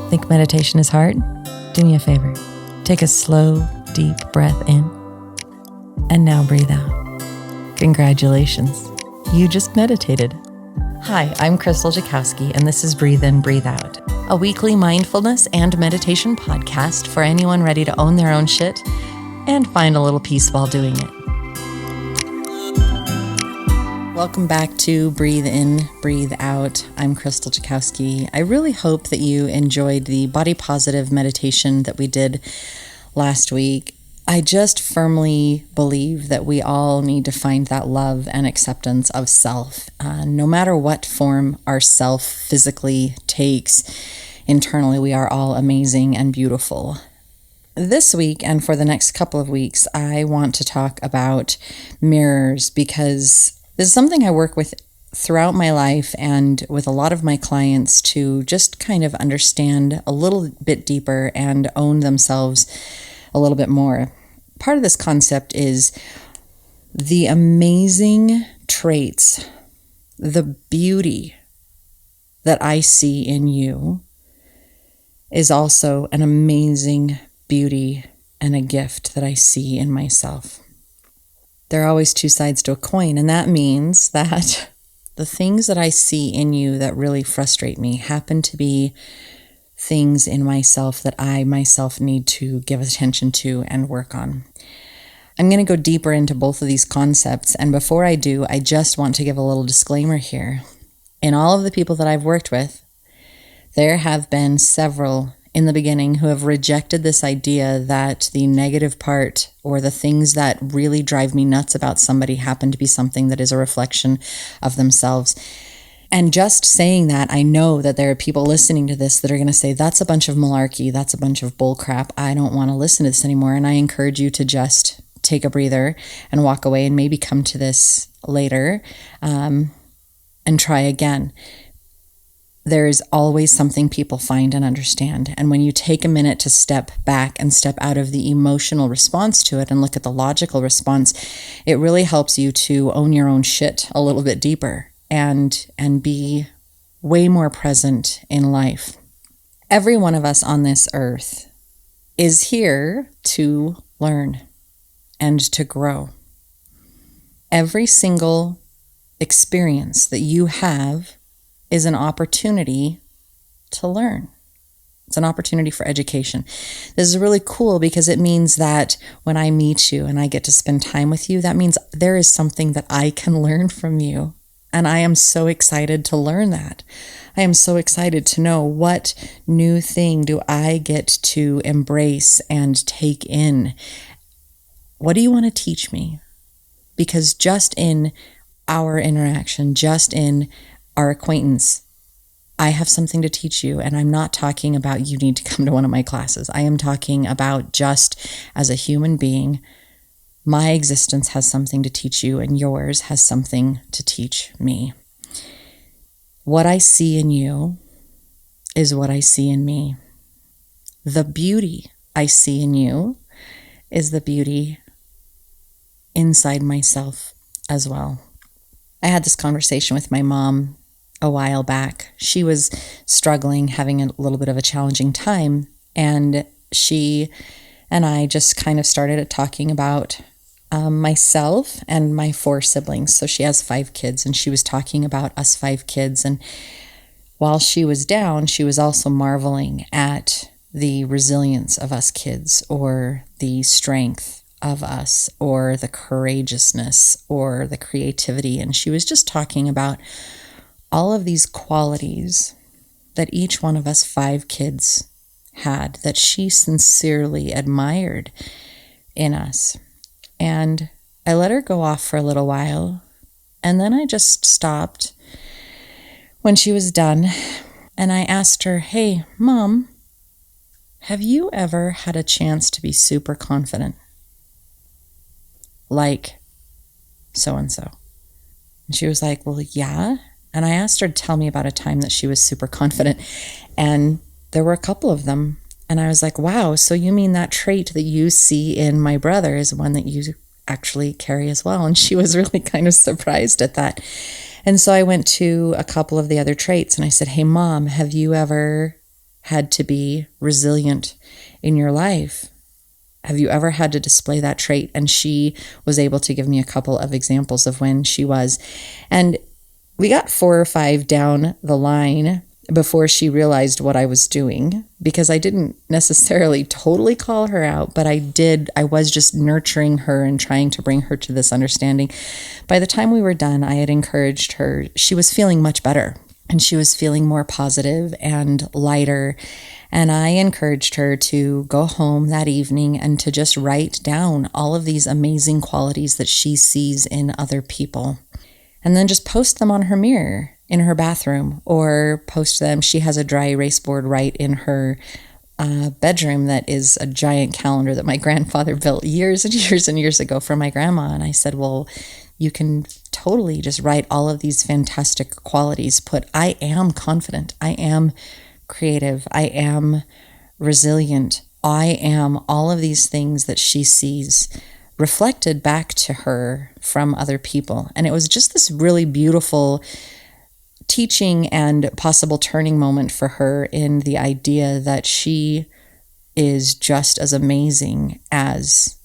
Think meditation is hard? Do me a favor. Take a slow, deep breath in. And now breathe out. Congratulations. You just meditated. Hi, I'm Krystal Jakosky, and this is Breathe In, Breathe Out, a weekly mindfulness and meditation podcast for anyone ready to own their own shit and find a little peace while doing it. Welcome back to Breathe In, Breathe Out. I'm Krystal Jakosky. I really hope that you enjoyed the body positive meditation that we did last week. I just firmly believe that we all need to find that love and acceptance of self, no matter what form our self physically takes. Internally, we are all amazing and beautiful. This week and for the next couple of weeks, I want to talk about mirrors because this is something I work with throughout my life and with a lot of my clients to just kind of understand a little bit deeper and own themselves a little bit more. Part of this concept is the amazing traits, the beauty that I see in you is also an amazing beauty and a gift that I see in myself. There are always two sides to a coin, and that means that the things that I see in you that really frustrate me happen to be things in myself that I myself need to give attention to and work on. I'm going to go deeper into both of these concepts, and before I do, I just want to give a little disclaimer here. In all of the people that I've worked with, there have been several in the beginning who have rejected this idea that the negative part or the things that really drive me nuts about somebody happen to be something that is a reflection of themselves. And just saying that, I know that there are people listening to this that are going to say, that's a bunch of malarkey, that's a bunch of bull crap, I don't want to listen to this anymore. And I encourage you to just take a breather and walk away and maybe come to this later and try again. There's always something people find and understand. And when you take a minute to step back and step out of the emotional response to it and look at the logical response, it really helps you to own your own shit a little bit deeper and be way more present in life. Every one of us on this earth is here to learn and to grow. Every single experience that you have is an opportunity to learn. It's an opportunity for education. This is really cool because it means that when I meet you and I get to spend time with you, that means there is something that I can learn from you. And I am so excited to learn that. I am so excited to know what new thing do I get to embrace and take in. What do you want to teach me? Because just in our interaction, just in our acquaintance, I have something to teach you, and I'm not talking about you need to come to one of my classes. I am talking about just as a human being, my existence has something to teach you, and yours has something to teach me. What I see in you is what I see in me. The beauty I see in you is the beauty inside myself as well. I had this conversation with my mom a while back. She was struggling, having a little bit of a challenging time, and she and I just kind of started talking about myself and my 4 siblings. So she has 5 kids, and she was talking about us 5 kids. And while she was down, she was also marveling at the resilience of us kids, or the strength of us, or the courageousness, or the creativity. And she was just talking about all of these qualities that each one of us 5 kids had, that she sincerely admired in us. And I let her go off for a little while, and then I just stopped when she was done, and I asked her, hey, Mom, have you ever had a chance to be super confident? Like so-and-so. And she was like, well, yeah. And I asked her to tell me about a time that she was super confident. And there were a couple of them. And I was like, wow, so you mean that trait that you see in my brother is one that you actually carry as well? And she was really kind of surprised at that. And so I went to a couple of the other traits and I said, hey, Mom, have you ever had to be resilient in your life? Have you ever had to display that trait? And she was able to give me a couple of examples of when she was. And we got 4 or 5 down the line before she realized what I was doing, because I didn't necessarily totally call her out, but I was just nurturing her and trying to bring her to this understanding. By the time we were done, I had encouraged her. She was feeling much better and she was feeling more positive and lighter. And I encouraged her to go home that evening and to just write down all of these amazing qualities that she sees in other people, and then just post them on her mirror in her bathroom, or post them. She has a dry erase board right in her bedroom that is a giant calendar that my grandfather built years and years and years ago for my grandma. And I said, well, you can totally just write all of these fantastic qualities. Put, I am confident. I am creative. I am resilient. I am all of these things that she sees reflected back to her from other people. And it was just this really beautiful teaching and possible turning moment for her in the idea that she is just as amazing as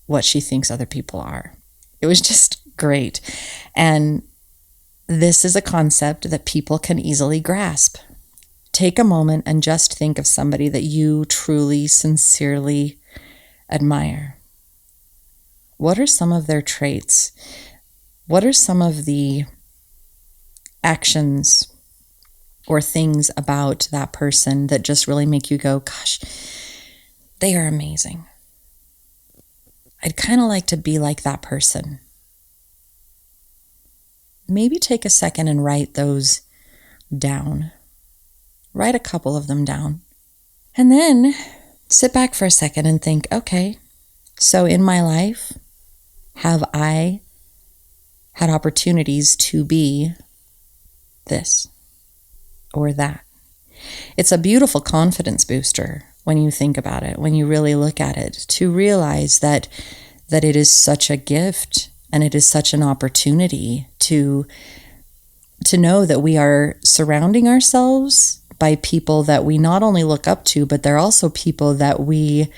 what she thinks other people are. It was just great. And this is a concept that people can easily grasp. Take a moment and just think of somebody that you truly, sincerely admire. What are some of their traits? What are some of the actions or things about that person that just really make you go, gosh, they are amazing. I'd kind of like to be like that person. Maybe take a second and write those down. Write a couple of them down. And then sit back for a second and think, okay, so in my life, have I had opportunities to be this or that? It's a beautiful confidence booster when you think about it, when you really look at it, to realize that it is such a gift and it is such an opportunity to know that we are surrounding ourselves by people that we not only look up to, but they're also people that we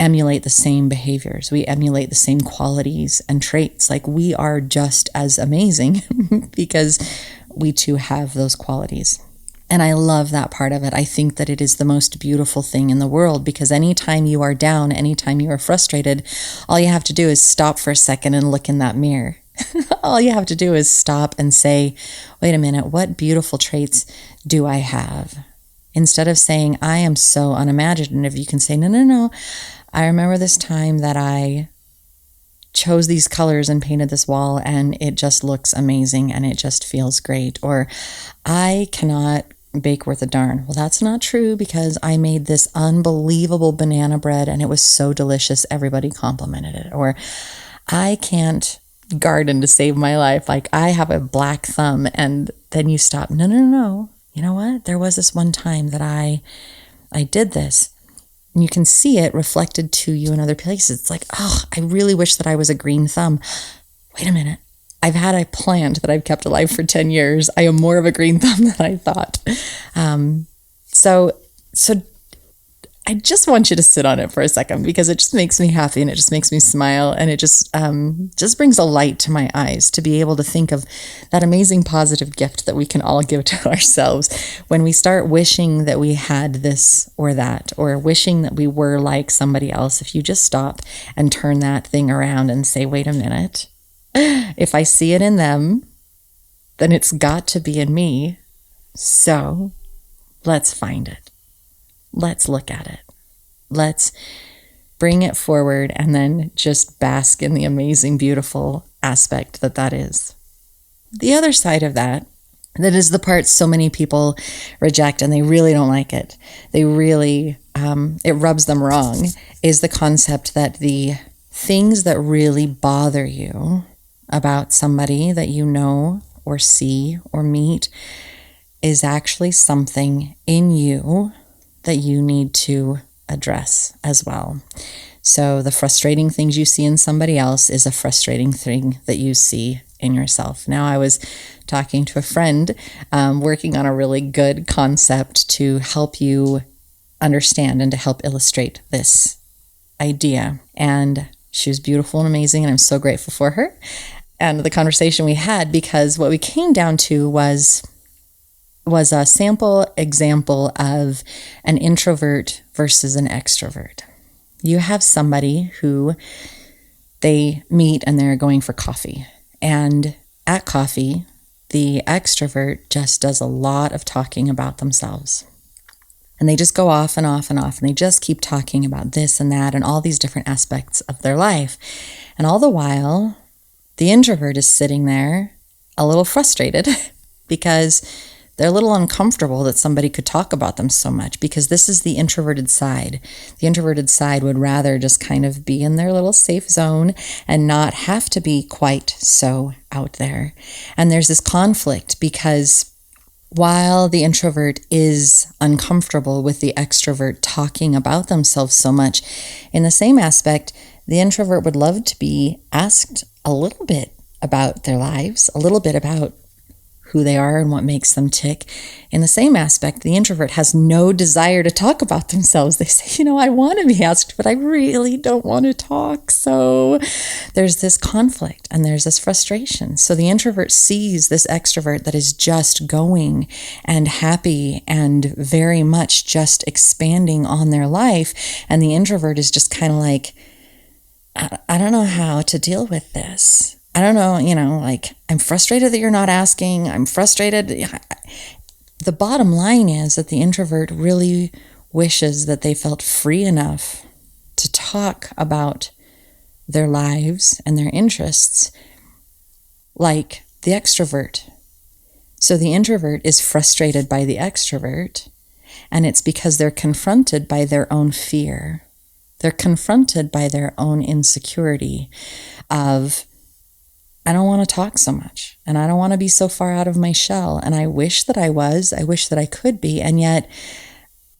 emulate the same behaviors. We emulate the same qualities and traits. Like, we are just as amazing because we too have those qualities. And I love that part of it. I think that it is the most beautiful thing in the world, because anytime you are down, anytime you are frustrated, all you have to do is stop for a second and look in that mirror. All you have to do is stop and say, wait a minute, what beautiful traits do I have? Instead of saying, I am so unimaginative, you can say, no. I remember this time that I chose these colors and painted this wall and it just looks amazing and it just feels great. Or, I cannot bake worth a darn. Well, that's not true, because I made this unbelievable banana bread and it was so delicious, everybody complimented it. Or, I can't garden to save my life. Like, I have a black thumb. And then you stop. No. You know what? There was this one time that I did this. And you can see it reflected to you in other places. It's like, oh, I really wish that I was a green thumb. Wait a minute. I've had a plant that I've kept alive for 10 years. I am more of a green thumb than I thought. So I just want you to sit on it for a second, because it just makes me happy and it just makes me smile, and it just brings a light to my eyes to be able to think of that amazing positive gift that we can all give to ourselves when we start wishing that we had this or that, or wishing that we were like somebody else. If you just stop and turn that thing around and say, wait a minute, if I see it in them, then it's got to be in me. So let's find it. Let's look at it. Let's bring it forward and then just bask in the amazing, beautiful aspect that is. The other side of that is the part so many people reject and they really don't like it. They really, it rubs them wrong, is the concept that the things that really bother you about somebody that you know or see or meet is actually something in you that you need to address as well. So the frustrating things you see in somebody else is a frustrating thing that you see in yourself. Now, I was talking to a friend working on a really good concept to help you understand and to help illustrate this idea. And she was beautiful and amazing, and I'm so grateful for her and the conversation we had, because what we came down to was a sample example of an introvert versus an extrovert. You have somebody who they meet and they're going for coffee. And at coffee, the extrovert just does a lot of talking about themselves. And they just go off and off and off, and they just keep talking about this and that and all these different aspects of their life. And all the while, the introvert is sitting there a little frustrated because they're a little uncomfortable that somebody could talk about them so much, because this is the introverted side. The introverted side would rather just kind of be in their little safe zone and not have to be quite so out there. And there's this conflict because while the introvert is uncomfortable with the extrovert talking about themselves so much, in the same aspect, the introvert would love to be asked a little bit about their lives, a little bit about who they are and what makes them tick. In the same aspect, the introvert has no desire to talk about themselves. They say, I want to be asked, but I really don't want to talk. So there's this conflict and there's this frustration. So the introvert sees this extrovert that is just going and happy and very much just expanding on their life. And the introvert is just kind of like, I don't know how to deal with this. I don't know, I'm frustrated that you're not asking. I'm frustrated. The bottom line is that the introvert really wishes that they felt free enough to talk about their lives and their interests like the extrovert. So the introvert is frustrated by the extrovert, and it's because they're confronted by their own fear. They're confronted by their own insecurity of, I don't want to talk so much, and I don't want to be so far out of my shell. And I wish that I wish that I could be. And yet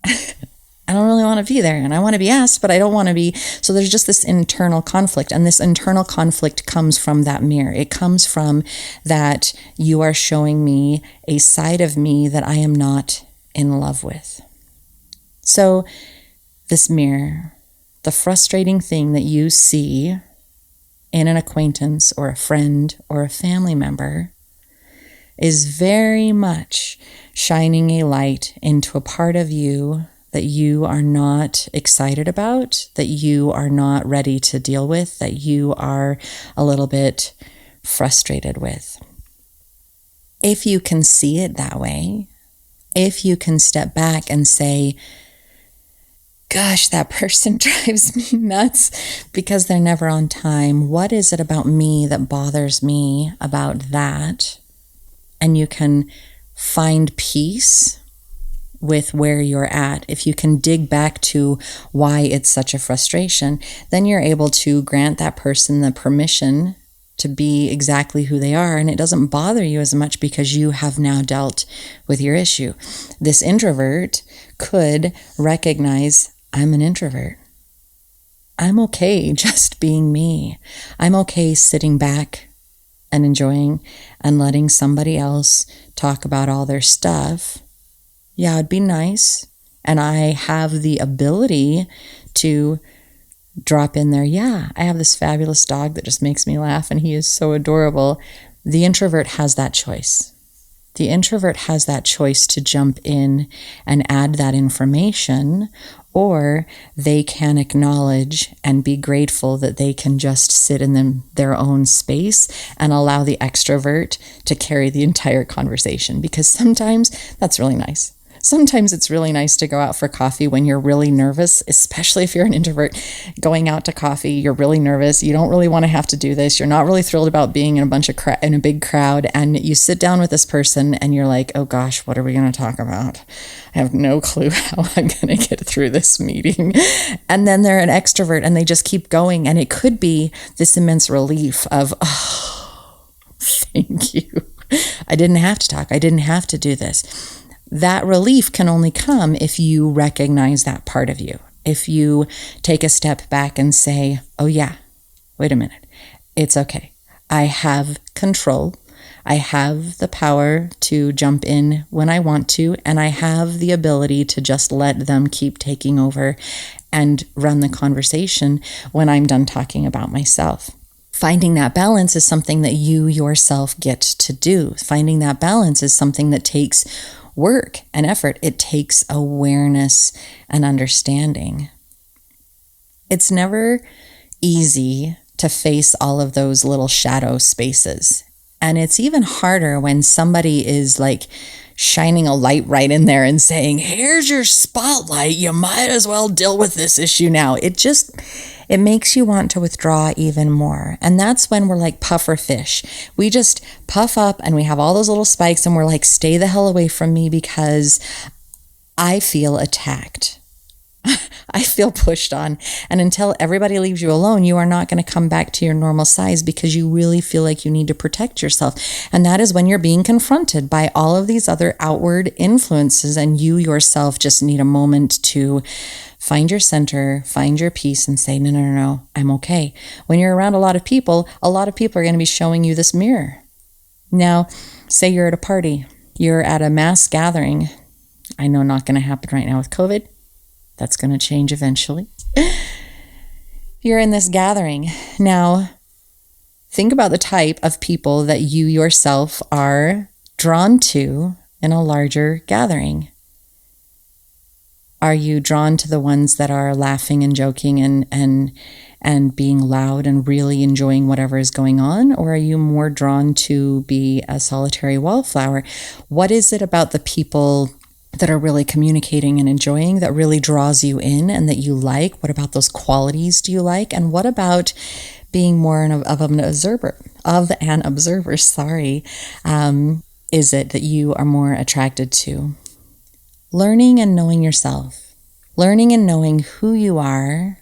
I don't really want to be there, and I want to be asked, but I don't want to be. So there's just this internal conflict, and this internal conflict comes from that mirror. It comes from that you are showing me a side of me that I am not in love with. So this mirror, the frustrating thing that you see in an acquaintance or a friend or a family member, is very much shining a light into a part of you that you are not excited about, that you are not ready to deal with, that you are a little bit frustrated with. If you can see it that way, if you can step back and say, gosh, that person drives me nuts because they're never on time. What is it about me that bothers me about that? And you can find peace with where you're at. If you can dig back to why it's such a frustration, then you're able to grant that person the permission to be exactly who they are, and it doesn't bother you as much because you have now dealt with your issue. This introvert could recognize, I'm an introvert. I'm okay just being me. I'm okay sitting back and enjoying and letting somebody else talk about all their stuff. Yeah, it'd be nice. And I have the ability to drop in there, yeah, I have this fabulous dog that just makes me laugh and he is so adorable. The introvert has that choice. The introvert has that choice to jump in and add that information, or they can acknowledge and be grateful that they can just sit in their own space and allow the extrovert to carry the entire conversation, because sometimes that's really nice. Sometimes it's really nice to go out for coffee when you're really nervous, especially if you're an introvert. Going out to coffee, you're really nervous. You don't really want to have to do this. You're not really thrilled about being in in a big crowd, and you sit down with this person and you're like, oh gosh, what are we going to talk about? I have no clue how I'm going to get through this meeting. And then they're an extrovert and they just keep going, and it could be this immense relief of, oh, thank you. I didn't have to talk. I didn't have to do this. That relief can only come if you recognize that part of you. If you take a step back and say, oh yeah, wait a minute, it's okay. I have control. I have the power to jump in when I want to, and I have the ability to just let them keep taking over and run the conversation when I'm done talking about myself. Finding that balance is something that you yourself get to do. Finding that balance is something that takes work and effort. It takes awareness and understanding. It's never easy to face all of those little shadow spaces. And it's even harder when somebody is like shining a light right in there and saying, here's your spotlight, you might as well deal with this issue now. It makes you want to withdraw even more. And that's when we're like puffer fish. We just puff up and we have all those little spikes and we're like, stay the hell away from me because I feel attacked. I feel pushed on. And until everybody leaves you alone, you are not going to come back to your normal size because you really feel like you need to protect yourself. And that is when you're being confronted by all of these other outward influences and you yourself just need a moment to find your center, find your peace and say, no, I'm okay. When you're around a lot of people are going to be showing you this mirror. Now, say you're at a party, you're at a mass gathering. I know not going to happen right now with COVID. That's going to change eventually. You're in this gathering. Now, think about the type of people that you yourself are drawn to in a larger gathering. Are you drawn to the ones that are laughing and joking and being loud and really enjoying whatever is going on? Or are you more drawn to be a solitary wallflower? What is it about the people that are really communicating and enjoying that really draws you in and that you like? What about those qualities do you like? And what about being more of an observer? Is it that you are more attracted to? Learning and knowing yourself, learning and knowing who you are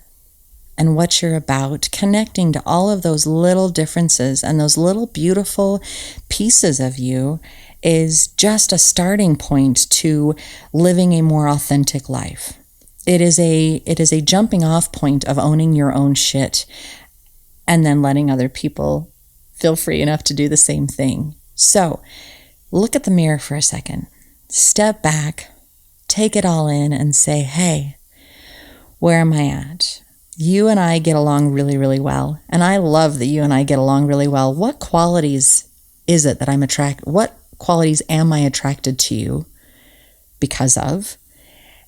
and what you're about, connecting to all of those little differences and those little beautiful pieces of you is just a starting point to living a more authentic life. It is a jumping off point of owning your own shit and then letting other people feel free enough to do the same thing. So look at the mirror for a second, step back, take it all in and say, hey, where am I at? You and I get along really, really well. And I love that you and I get along really well. What qualities is it that I'm attracted? What qualities am I attracted to you because of?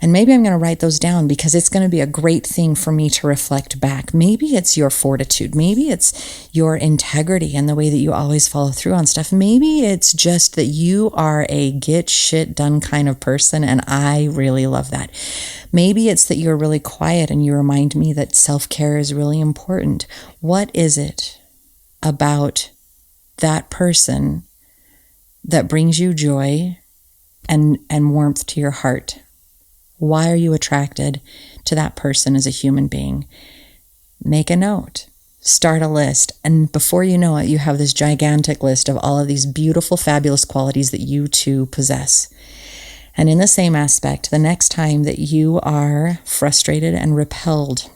And maybe I'm going to write those down because it's going to be a great thing for me to reflect back. Maybe it's your fortitude. Maybe it's your integrity and the way that you always follow through on stuff. Maybe it's just that you are a get shit done kind of person, and I really love that. Maybe it's that you're really quiet and you remind me that self-care is really important. What is it about that person that brings you joy and warmth to your heart? Why are you attracted to that person as a human being? Make a note, start a list, and before you know it, you have this gigantic list of all of these beautiful, fabulous qualities that you too possess. And in the same aspect, the next time that you are frustrated and repelled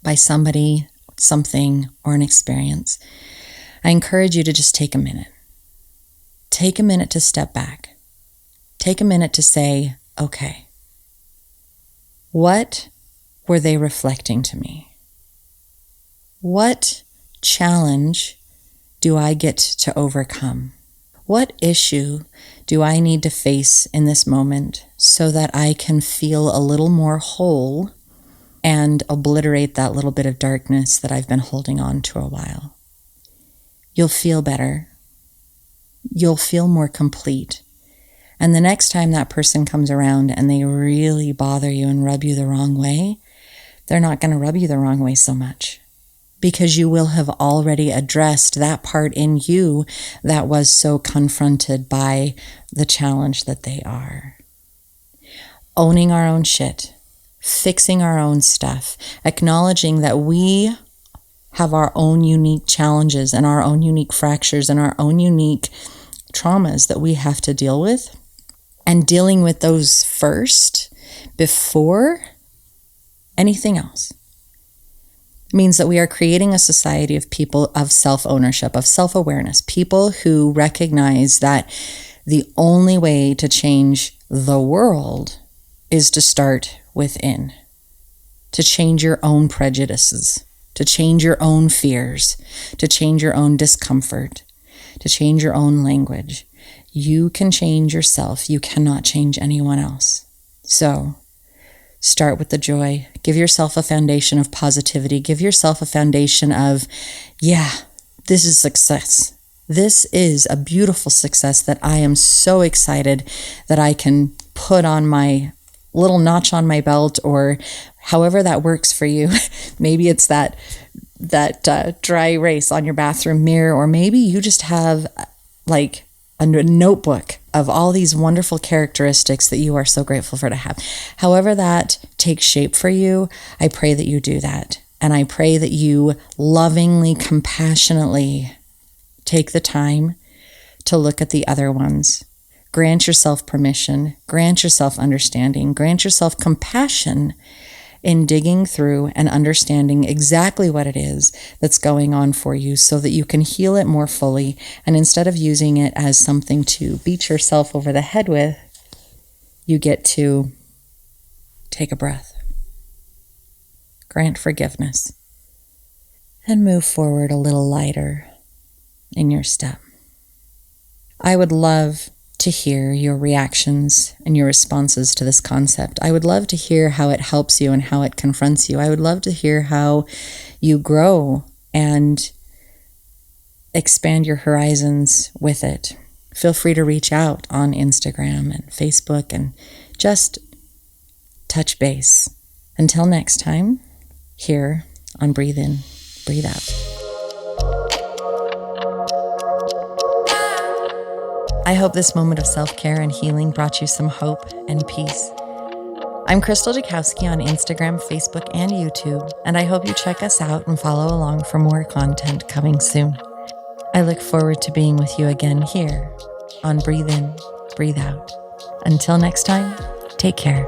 by somebody, something, or an experience, I encourage you to just take a minute. Take a minute to step back. Take a minute to say, okay, what were they reflecting to me? What challenge do I get to overcome? What issue do I need to face in this moment so that I can feel a little more whole and obliterate that little bit of darkness that I've been holding on to a while? You'll feel better. You'll feel more complete. And the next time that person comes around and they really bother you and rub you the wrong way, they're not going to rub you the wrong way so much, because you will have already addressed that part in you that was so confronted by the challenge that they are. Owning our own shit, fixing our own stuff, acknowledging that we have our own unique challenges and our own unique fractures and our own unique traumas that we have to deal with, and dealing with those first before anything else. It means that we are creating a society of people of self-ownership, of self-awareness, people who recognize that the only way to change the world is to start within, to change your own prejudices, to change your own fears, to change your own discomfort, to change your own language. You can change yourself. You cannot change anyone else. So start with the joy. Give yourself a foundation of positivity. Give yourself a foundation of, yeah, this is success. This is a beautiful success that I am so excited that I can put on my little notch on my belt, or however that works for you. Maybe it's that dry erase on your bathroom mirror, or maybe you just have like a notebook of all these wonderful characteristics that you are so grateful for to have. However that takes shape for you, I pray that you do that. And I pray that you lovingly, compassionately take the time to look at the other ones. Grant yourself permission, grant yourself understanding, grant yourself compassion in digging through and understanding exactly what it is that's going on for you so that you can heal it more fully. And instead of using it as something to beat yourself over the head with, you get to take a breath, grant forgiveness, and move forward a little lighter in your step. I would love to hear your reactions and your responses to this concept. I would love to hear how it helps you and how it confronts you. I would love to hear how you grow and expand your horizons with it. Feel free to reach out on Instagram and Facebook and just touch base. Until next time, here on Breathe In, Breathe Out. I hope this moment of self-care and healing brought you some hope and peace. I'm Krystal Jakosky on Instagram, Facebook, and YouTube, and I hope you check us out and follow along for more content coming soon. I look forward to being with you again here on Breathe In, Breathe Out. Until next time, take care.